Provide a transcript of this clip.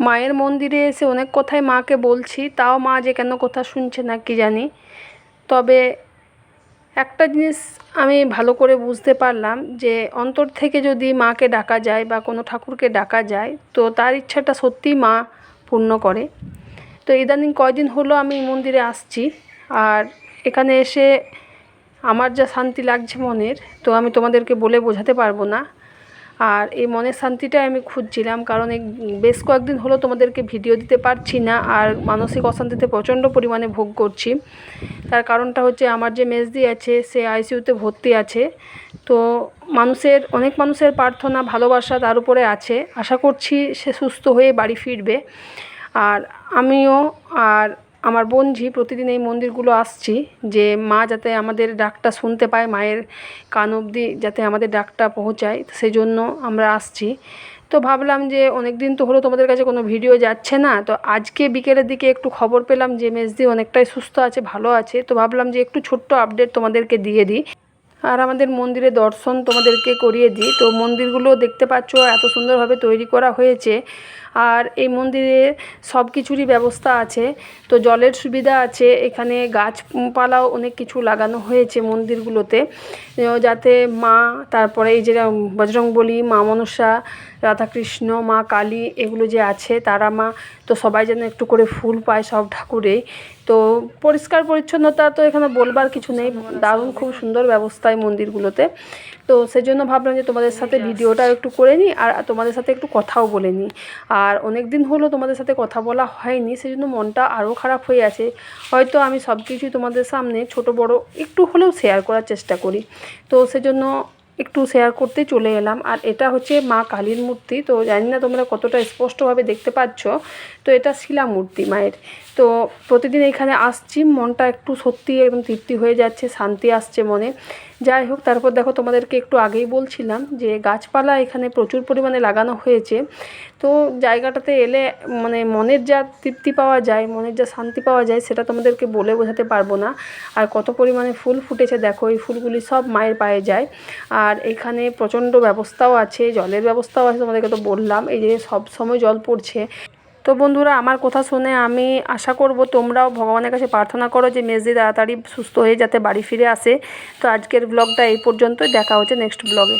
মায়ের মন্দিরে এসে অনেক কথাই মাকে বলছি, তাও মা যে কেন কথা শুনছে না কি জানি। তবে একটা জিনিস আমি ভালো করে বুঝতে পারলাম যে অন্তর থেকে যদি মাকে ডাকা যায় বা কোনো ঠাকুরকে ডাকা যায় তো তার ইচ্ছাটা সত্যিই মা পূর্ণ করে। তো ইদানিং কয়দিন হলো আমি মন্দিরে আসছি, আর এখানে এসে আমার যা শান্তি লাগছে মনের, তো আমি তোমাদেরকে বলে বোঝাতে পারবো না। আর এই মনের শান্তিটাই আমি খুঁজছিলাম, কারণ এই বেশ কয়েকদিন হলো তোমাদেরকে ভিডিও দিতে পারছি না, আর মানসিক অশান্তিতে প্রচণ্ড পরিমাণে ভোগ করছি। তার কারণটা হচ্ছে আমার যে মেজদি আছে সে আইসিইউতে ভর্তি আছে। তো অনেক মানুষের প্রার্থনা ভালোবাসা তার উপরে আছে, আশা করছি সে সুস্থ হয়ে বাড়ি ফিরবে। আর আমিও আর আমার বোনঝি প্রতিদিন এই মন্দিরগুলো আসছি যে মা যাতে আমাদের ডাকটা শুনতে পায়, মায়ের কান অবধি যাতে আমাদের ডাকটা পৌঁছায়, সেই জন্য আমরা আসছি। তো ভাবলাম যে অনেক দিন তো হলো তোমাদের কাছে কোনো ভিডিও যাচ্ছে না, তো আজকে বিকেলের দিকে একটু খবর পেলাম যে মেজদি অনেকটাই সুস্থ আছে, ভালো আছে। তো ভাবলাম যে একটু ছোট্ট আপডেট তোমাদেরকে দিয়ে দিই, আর আমাদের মন্দিরে দর্শন তোমাদেরকে করিয়ে দিই। তো মন্দিরগুলো দেখতে পাচ্ছ এত সুন্দরভাবে তৈরি করা হয়েছে, আর এই মন্দিরে সব কিছুরই ব্যবস্থা আছে। তো জলের সুবিধা আছে, এখানে গাছপালাও অনেক কিছু লাগানো হয়েছে মন্দিরগুলোতে, যাতে মা, তারপরে এই যে বজরংবলী, মা মনসা, রাধাকৃষ্ণ, মা কালী, এগুলো যে আছে তারা মা, তো সবাই যেন একটু করে ফুল পায় সব ঠাকুরেই। তো পরিষ্কার পরিচ্ছন্নতা তো এখানে বলবার কিছু নেই, দারুণ খুব সুন্দর ব্যবস্থা এই মন্দিরগুলোতে। তো সেজন্য ভাবলাম যে তোমাদের সাথে ভিডিওটা একটু করে নিই, আর তোমাদের সাথে একটু কথাও বলে নিই। আর অনেক দিন হলো তোমাদের সাথে কথা বলা হয়নি, সেজন্য মনটা আরও খারাপ হয়ে আছে। হয়তো আমি সব কিছুই তোমাদের সামনে ছোট বড় একটু হলেও শেয়ার করার চেষ্টা করি, তো সেজন্য একটু শেয়ার করতে চলে এলাম। আর এটা হচ্ছে মা কালীর মূর্তি, তো জানি না তোমরা কতটা স্পষ্টভাবে দেখতে পাচ্ছ। তো এটা শিলা মূর্তি মায়ের। তো প্রতিদিন এখানে আসছি, মনটা একটু সত্যি একদম তৃপ্তি হয়ে যাচ্ছে, শান্তি আসছে মনে। যাই হোক, তারপর দেখো তোমাদেরকে একটু আগেই বলছিলাম যে গাছপালা এখানে প্রচুর পরিমাণে লাগানো হয়েছে। তো জায়গাটাতে এলে মানে মনের যা তৃপ্তি পাওয়া যায়, মনের যা শান্তি পাওয়া যায়, সেটা তোমাদেরকে বলে বোঝাতে পারবো না। আর কত পরিমাণে ফুল ফুটেছে দেখো, এই ফুলগুলি সব মায়ের পায়ে যায়। আর এখানে প্রচণ্ড ব্যবস্থাও আছে, জলের ব্যবস্থাও আছে, তোমাদেরকে তো বললাম এই যে সব সময় জল পড়ছে। তো বন্ধুরা, আমার কথা শুনে আমি আশা করব তোমরাও ভগবানের কাছে প্রার্থনা করো যে মেজদি তাড়াতাড়ি সুস্থ হয়ে যাতে বাড়ি ফিরে আসে। তো আজকের ব্লগটা এই পর্যন্তই, দেখা হচ্ছে নেক্সট ব্লগে।